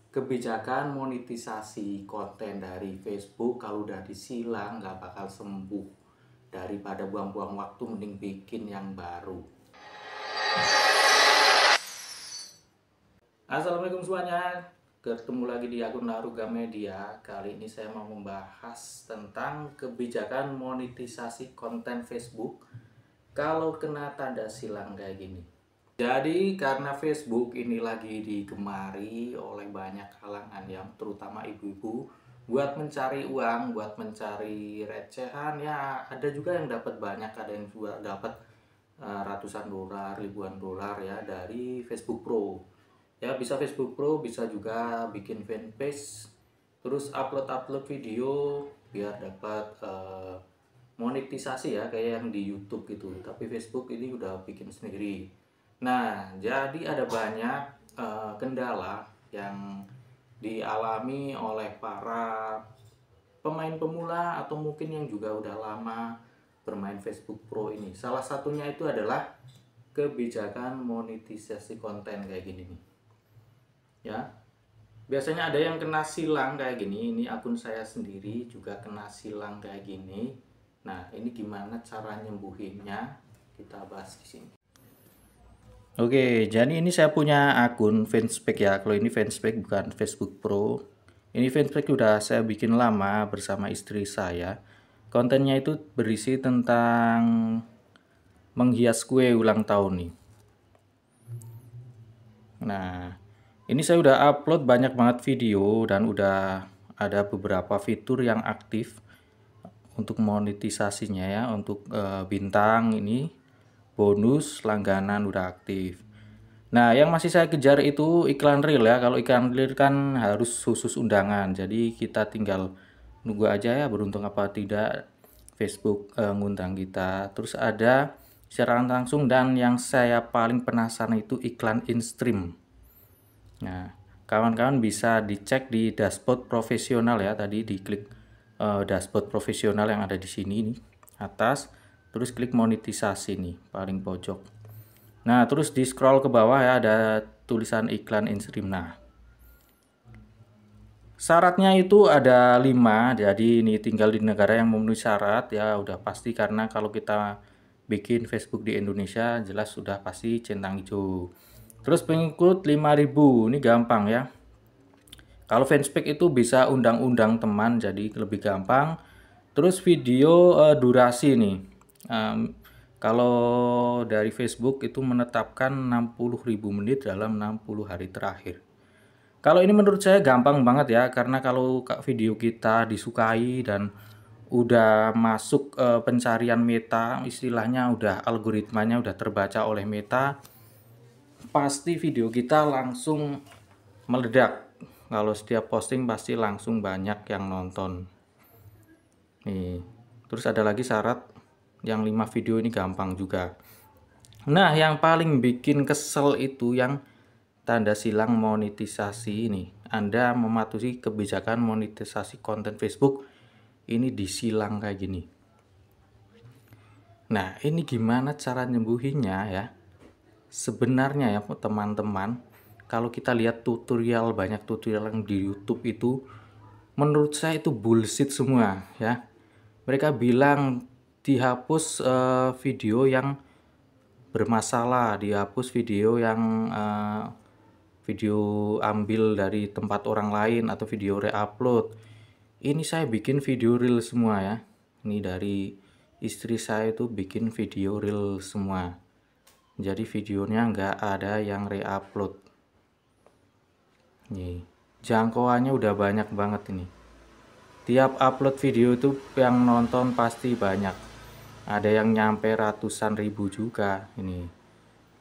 Kebijakan monetisasi konten dari Facebook kalau udah disilang nggak bakal sembuh. Daripada buang-buang waktu mending bikin yang baru. Assalamualaikum semuanya, ketemu lagi di akun Laruga Media. Kali ini saya mau membahas tentang kebijakan monetisasi konten Facebook kalau kena tanda silang kayak gini. Jadi karena Facebook ini lagi digemari oleh banyak kalangan yang terutama ibu-ibu buat mencari uang, buat mencari recehan, ya ada juga yang dapat banyak, ada yang juga dapat ratusan dolar, ribuan dolar ya dari Facebook Pro. Ya bisa Facebook Pro, bisa juga bikin fanpage, terus upload video biar dapat monetisasi ya kayak yang di YouTube gitu. Tapi Facebook ini udah bikin sendiri. Nah, jadi ada banyak kendala yang dialami oleh para pemain pemula atau mungkin yang juga udah lama bermain Facebook Pro ini. Salah satunya itu adalah kebijakan monetisasi konten kayak gini nih. Ya. Biasanya ada yang kena silang kayak gini. Ini akun saya sendiri juga kena silang kayak gini. Nah, ini gimana cara nyembuhinnya? Kita bahas di sini. Oke, jadi ini saya punya akun Fanspage ya. Kalau ini Fanspage bukan Facebook Pro. Ini Fanspage udah saya bikin lama bersama istri saya. Kontennya itu berisi tentang menghias kue ulang tahun nih. Nah, ini saya udah upload banyak banget video dan udah ada beberapa fitur yang aktif untuk monetisasinya ya. Untuk bintang ini, bonus, langganan udah aktif. Nah, yang masih saya kejar itu iklan reel ya. Kalau iklan reel kan harus khusus undangan. Jadi kita tinggal nunggu aja ya beruntung apa tidak Facebook ngundang kita. Terus ada siaran langsung dan yang saya paling penasaran itu iklan in-stream. Nah, kawan-kawan bisa dicek di dashboard profesional ya. Tadi diklik dashboard profesional yang ada di sini nih atas. Terus klik monetisasi nih paling pojok. Nah, terus di scroll ke bawah ya ada tulisan iklan in-stream. Nah, syaratnya itu ada 5, jadi ini tinggal di negara yang memenuhi syarat ya udah pasti karena kalau kita bikin Facebook di Indonesia jelas sudah pasti centang hijau. Terus pengikut 5.000, ini gampang ya. Kalau fanspage itu bisa undang-undang teman jadi lebih gampang. Terus video durasi nih. Kalau dari Facebook itu menetapkan 60.000 menit dalam 60 hari terakhir. Kalau ini menurut saya gampang banget ya, karena kalau video kita disukai dan udah masuk pencarian Meta, istilahnya udah algoritmanya udah terbaca oleh Meta, pasti video kita langsung meledak. Kalau setiap posting pasti langsung banyak yang nonton. Nih, terus ada lagi syarat yang 5 video ini gampang juga. Nah, yang paling bikin kesel itu yang tanda silang monetisasi ini. Anda mematuhi kebijakan monetisasi konten Facebook ini disilang kayak gini. Nah, ini gimana cara nyembuhinnya ya? Sebenarnya ya teman-teman, kalau kita lihat tutorial, banyak tutorial yang di YouTube itu menurut saya itu bullshit semua ya. Mereka bilang dihapus video yang bermasalah, dihapus video yang video ambil dari tempat orang lain atau video re-upload. Ini saya bikin video real semua ya. Ini dari istri saya itu bikin video real semua. Jadi videonya nggak ada yang re-upload. Nih, jangkauannya udah banyak banget ini. Tiap upload video itu yang nonton pasti banyak. Ada yang nyampe ratusan ribu juga. Ini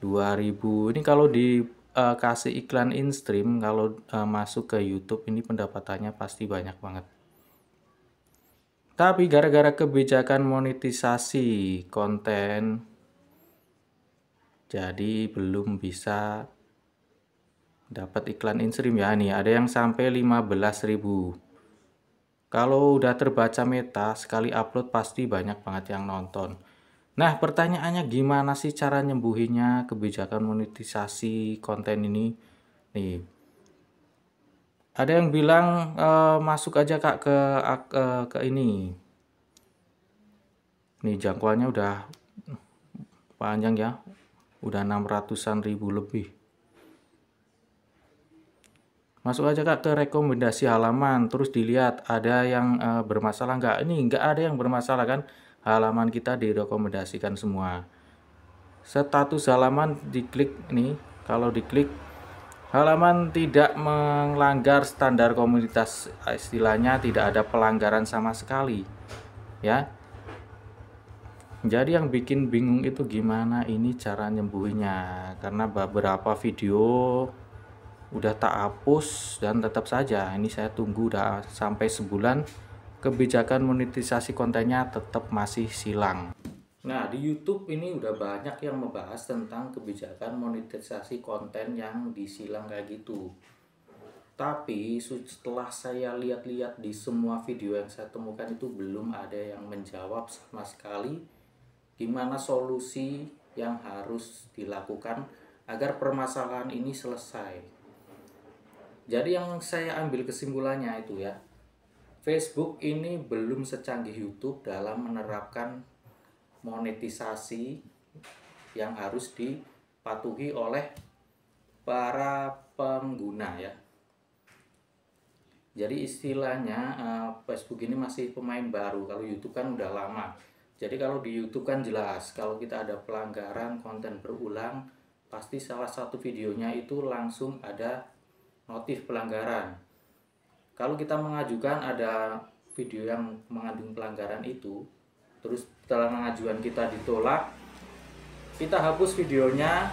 2.000. Ini kalau dikasih iklan in-stream, kalau masuk ke YouTube ini pendapatannya pasti banyak banget. Tapi gara-gara kebijakan monetisasi konten, jadi belum bisa dapat iklan in-stream ya. Nih ada yang sampai 15.000. Kalau udah terbaca Meta, sekali upload pasti banyak banget yang nonton. Nah, pertanyaannya gimana sih cara nyembuhinya kebijakan monetisasi konten ini? Nih, Ada yang bilang masuk aja Kak ke ini. Nih jangkauannya udah panjang ya. Udah 600-an ribu lebih. Masuk aja Kak ke rekomendasi halaman, terus dilihat ada yang bermasalah nggak. Ini nggak ada yang bermasalah kan, halaman kita direkomendasikan semua. Status halaman diklik nih, kalau diklik halaman tidak melanggar standar komunitas, istilahnya tidak ada pelanggaran sama sekali ya. Jadi yang bikin bingung itu gimana ini cara nyembuhinya, karena beberapa video udah tak hapus dan tetap saja ini saya tunggu udah sampai sebulan, kebijakan monetisasi kontennya tetap masih silang. Nah, di YouTube ini udah banyak yang membahas tentang kebijakan monetisasi konten yang disilang kayak gitu. Tapi setelah saya lihat-lihat di semua video yang saya temukan itu belum ada yang menjawab sama sekali gimana solusi yang harus dilakukan agar permasalahan ini selesai. Jadi yang saya ambil kesimpulannya itu ya, Facebook ini belum secanggih YouTube dalam menerapkan monetisasi yang harus dipatuhi oleh para pengguna ya. Jadi istilahnya Facebook ini masih pemain baru, kalau YouTube kan udah lama. Jadi kalau di YouTube kan jelas, kalau kita ada pelanggaran konten berulang, pasti salah satu videonya itu langsung ada notif pelanggaran. Kalau kita mengajukan ada video yang mengandung pelanggaran itu, terus setelah pengajuan kita ditolak, kita hapus videonya,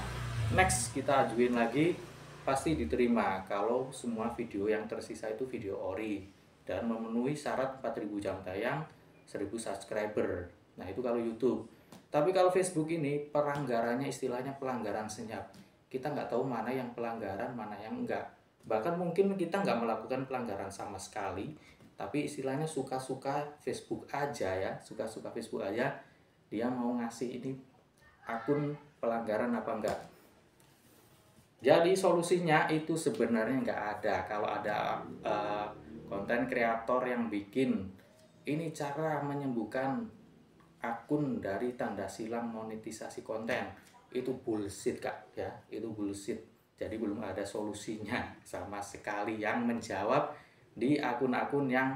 next kita ajuin lagi, pasti diterima kalau semua video yang tersisa itu video ori dan memenuhi syarat 4000 jam tayang, 1000 subscriber. Nah itu kalau YouTube. Tapi kalau Facebook ini pelanggarannya istilahnya pelanggaran senyap. Kita nggak tahu mana yang pelanggaran, mana yang enggak. Bahkan mungkin kita nggak melakukan pelanggaran sama sekali, tapi istilahnya suka-suka Facebook aja ya, suka-suka Facebook aja dia mau ngasih ini akun pelanggaran apa enggak. Jadi solusinya itu sebenarnya nggak ada. Kalau ada konten kreator yang bikin ini cara menyembuhkan akun dari tanda silang monetisasi konten, itu bullshit Kak ya, itu bullshit. Jadi belum ada solusinya sama sekali yang menjawab di akun-akun yang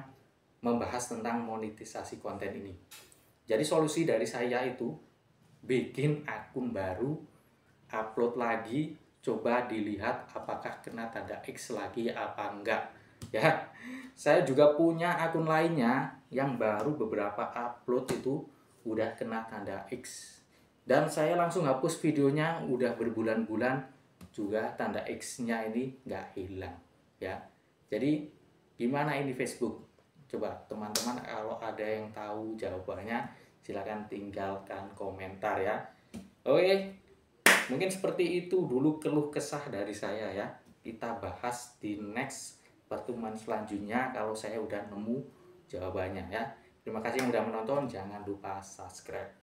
membahas tentang monetisasi konten ini. Jadi solusi dari saya itu bikin akun baru, upload lagi, coba dilihat apakah kena tanda X lagi apa enggak ya. Saya juga punya akun lainnya yang baru beberapa upload itu udah kena tanda X, dan saya langsung hapus videonya, udah berbulan-bulan juga tanda X-nya ini nggak hilang ya. Jadi gimana ini Facebook? Coba teman-teman kalau ada yang tahu jawabannya silahkan tinggalkan komentar ya. Oke, mungkin seperti itu dulu keluh kesah dari saya ya. Kita bahas di next pertemuan selanjutnya kalau saya udah nemu jawabannya ya. Terima kasih yang udah menonton, jangan lupa subscribe.